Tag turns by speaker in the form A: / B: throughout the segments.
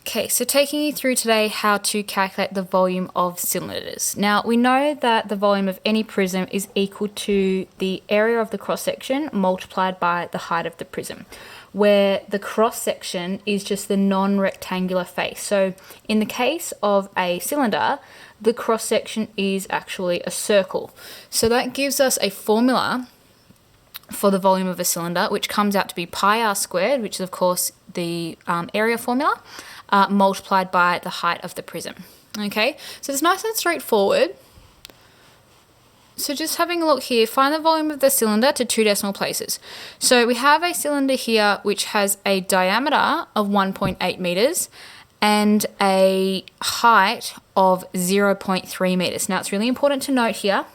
A: Okay, so taking you through today how to calculate the volume of cylinders. Now, we know that the volume of any prism is equal to the area of the cross-section multiplied by the height of the prism, where the cross-section is just the non-rectangular face. So in the case of a cylinder, the cross-section is actually a circle. So that gives us a formula for the volume of a cylinder, which comes out to be pi r squared, which is of course the area formula, multiplied by the height of the prism. Okay, so it's nice and straightforward. So just having a look here, find the volume of the cylinder to 2 decimal places. So we have a cylinder here which has a diameter of 1.8 meters and a height of 0.3 meters. Now it's really important to note here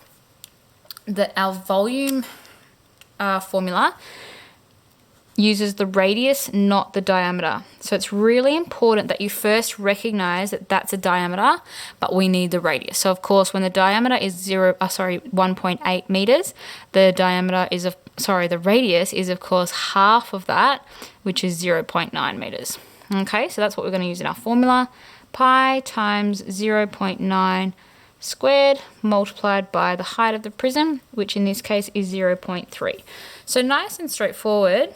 A: that our volume formula uses the radius, not the diameter. So it's really important that you first recognize that that's a diameter, but we need the radius. So of course, when the diameter is 1.8 meters, the radius is of course half of that, which is 0.9 meters. Okay, so that's what we're going to use in our formula. Pi times 0.9 squared multiplied by the height of the prism, which in this case is 0.3. So nice and straightforward.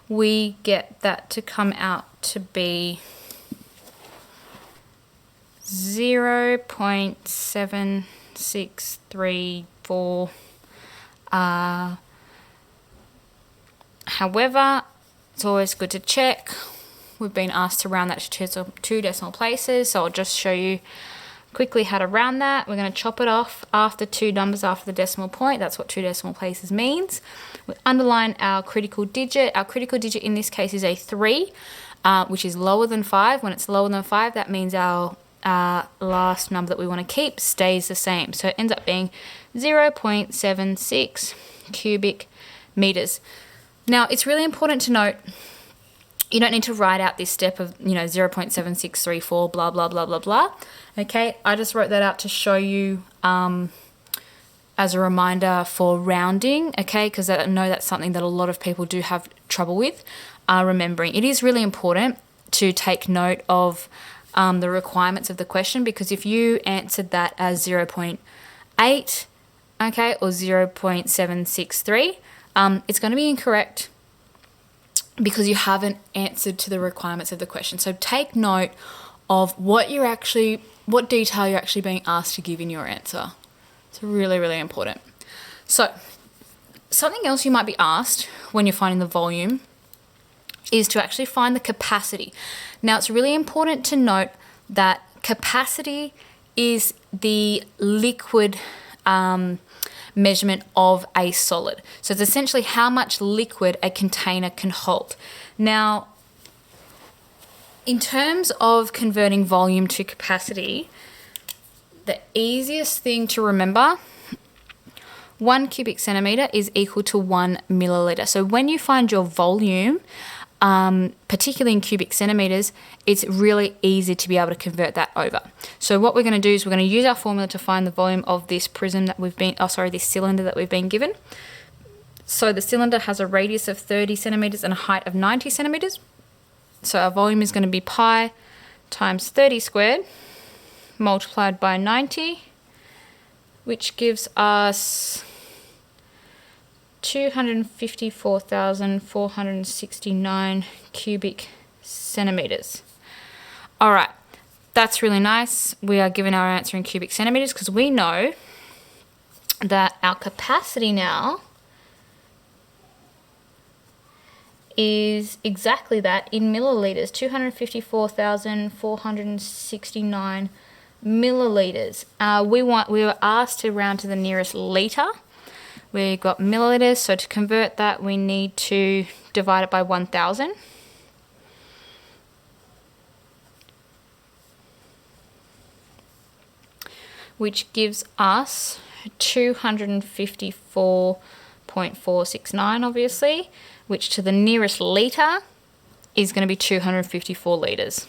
A: We get that to come out to be 0.7634. However, it's always good to check. We've been asked to round that to 2 decimal places, so I'll just show you quickly how to round that. We're going to chop it off after 2 numbers after the decimal point. That's what 2 decimal places means. We underline our critical digit. Our critical digit in this case is a 3, which is lower than 5. When it's lower than 5, that means our last number that we want to keep stays the same. So it ends up being 0.76 cubic meters. Now, it's really important to note you don't need to write out this step of, 0.7634, blah, blah, blah, blah, blah. Okay, I just wrote that out to show you as a reminder for rounding, okay, because I know that's something that a lot of people do have trouble with remembering. It is really important to take note of the requirements of the question, because if you answered that as 0.8, okay, or 0.763, it's going to be incorrect because you haven't answered to the requirements of the question. So take note of what detail you're actually being asked to give in your answer. It's really, really important. So something else you might be asked when you're finding the volume is to actually find the capacity. Now, it's really important to note that capacity is the liquid measurement of a solid. So it's essentially how much liquid a container can hold. Now, in terms of converting volume to capacity, the easiest thing to remember, 1 cubic centimeter is equal to 1 milliliter. So when you find your volume, particularly in cubic centimeters, it's really easy to be able to convert that over. So what we're going to do is we're going to use our formula to find the volume of this prism that this cylinder that we've been given. So the cylinder has a radius of 30 centimeters and a height of 90 centimeters. So our volume is going to be pi times 30 squared multiplied by 90, which gives us 254,469 cubic centimeters. All right, that's really nice. We are given our answer in cubic centimeters because we know that our capacity now is exactly that in milliliters, 254,469 milliliters. We were asked to round to the nearest liter. We've got milliliters, so to convert that, we need to divide it by 1,000. Which gives us 254.469, obviously, which to the nearest litre is going to be 254 litres.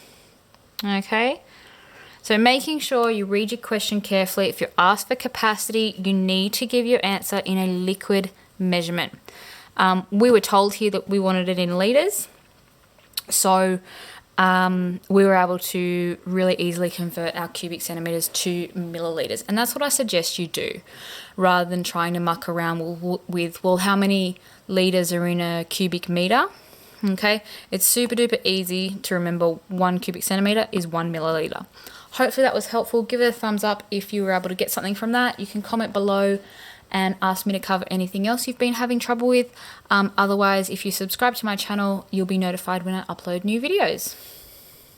A: Okay? So making sure you read your question carefully. If you're asked for capacity, you need to give your answer in a liquid measurement. We were told here that we wanted it in litres. So we were able to really easily convert our cubic centimeters to milliliters. And that's what I suggest you do, rather than trying to muck around with well, how many liters are in a cubic meter? Okay, it's super duper easy to remember 1 cubic centimeter is 1 milliliter. Hopefully that was helpful. Give it a thumbs up if you were able to get something from that. You can comment below and ask me to cover anything else you've been having trouble with. Otherwise, if you subscribe to my channel, you'll be notified when I upload new videos.